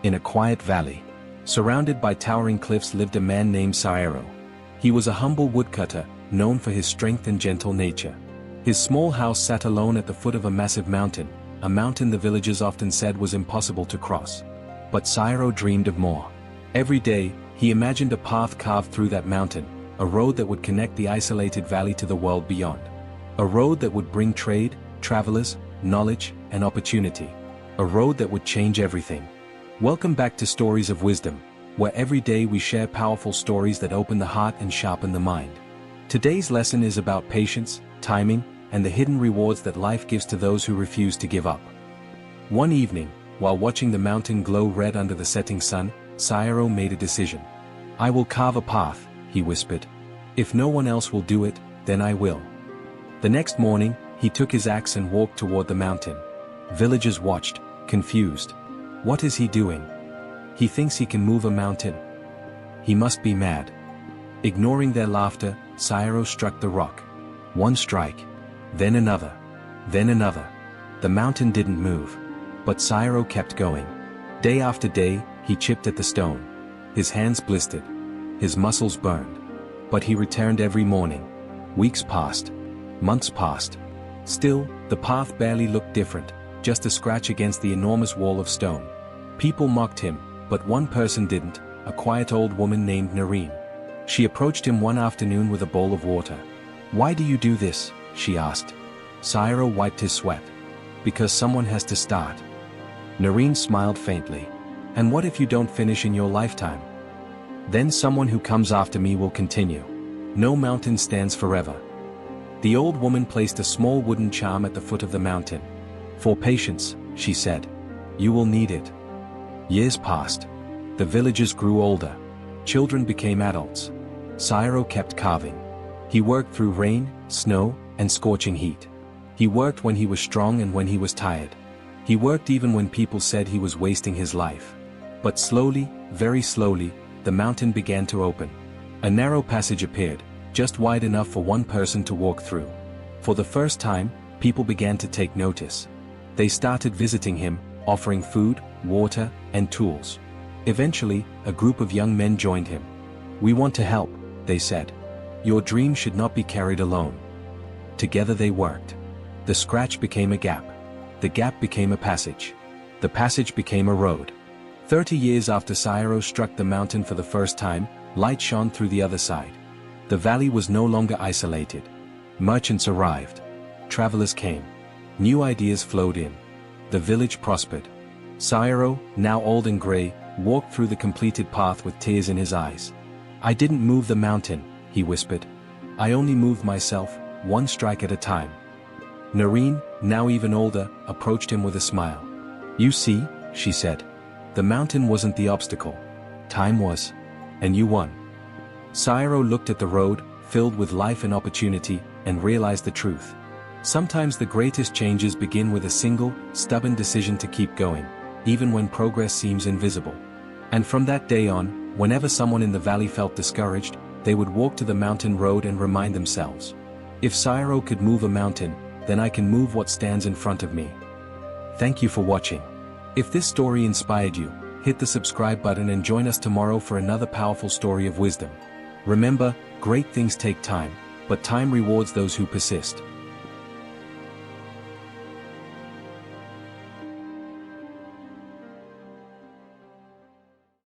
In a quiet valley, surrounded by towering cliffs, lived a man named Saero. He was a humble woodcutter, known for his strength and gentle nature. His small house sat alone at the foot of a massive mountain, a mountain the villagers often said was impossible to cross. But Saero dreamed of more. Every day, he imagined a path carved through that mountain, a road that would connect the isolated valley to the world beyond. A road that would bring trade, travelers, knowledge, and opportunity. A road that would change everything. Welcome back to Stories of Wisdom, where every day we share powerful stories that open the heart and sharpen the mind. Today's lesson is about patience, timing, and the hidden rewards that life gives to those who refuse to give up. One evening, while watching the mountain glow red under the setting sun, Saero made a decision. "I will carve a path," he whispered. "If no one else will do it, then I will." The next morning, he took his axe and walked toward the mountain. Villagers watched, confused. What is he doing? He thinks he can move a mountain. He must be mad. Ignoring their laughter, Saero struck the rock. One strike. Then another. Then another. The mountain didn't move. But Saero kept going. Day after day, he chipped at the stone. His hands blistered. His muscles burned. But he returned every morning. Weeks passed. Months passed. Still, the path barely looked different, just a scratch against the enormous wall of stone. People mocked him, but one person didn't, a quiet old woman named Nareen. She approached him one afternoon with a bowl of water. "Why do you do this?" she asked. Saero wiped his sweat. "Because someone has to start." Nareen smiled faintly. "And what if you don't finish in your lifetime?" "Then someone who comes after me will continue. No mountain stands forever." The old woman placed a small wooden charm at the foot of the mountain. "For patience," she said. "You will need it." Years passed. The villagers grew older. Children became adults. Saero kept carving. He worked through rain, snow, and scorching heat. He worked when he was strong and when he was tired. He worked even when people said he was wasting his life. But slowly, very slowly, the mountain began to open. A narrow passage appeared, just wide enough for one person to walk through. For the first time, people began to take notice. They started visiting him, offering food, water, and tools. Eventually, a group of young men joined him. "We want to help," they said. "Your dream should not be carried alone." Together they worked. The scratch became a gap. The gap became a passage. The passage became a road. 30 years after Saero struck the mountain for the first time, light shone through the other side. The valley was no longer isolated. Merchants arrived. Travelers came. New ideas flowed in. The village prospered. Saero, now old and gray, walked through the completed path with tears in his eyes. "I didn't move the mountain," he whispered. "I only moved myself, one strike at a time." Nareen, now even older, approached him with a smile. "You see," she said. "The mountain wasn't the obstacle. Time was. And you won." Saero looked at the road, filled with life and opportunity, and realized the truth. Sometimes the greatest changes begin with a single, stubborn decision to keep going, even when progress seems invisible. And from that day on, whenever someone in the valley felt discouraged, they would walk to the mountain road and remind themselves, "If Saero could move a mountain, then I can move what stands in front of me." Thank you for watching. If this story inspired you, hit the subscribe button and join us tomorrow for another powerful story of wisdom. Remember, great things take time, but time rewards those who persist.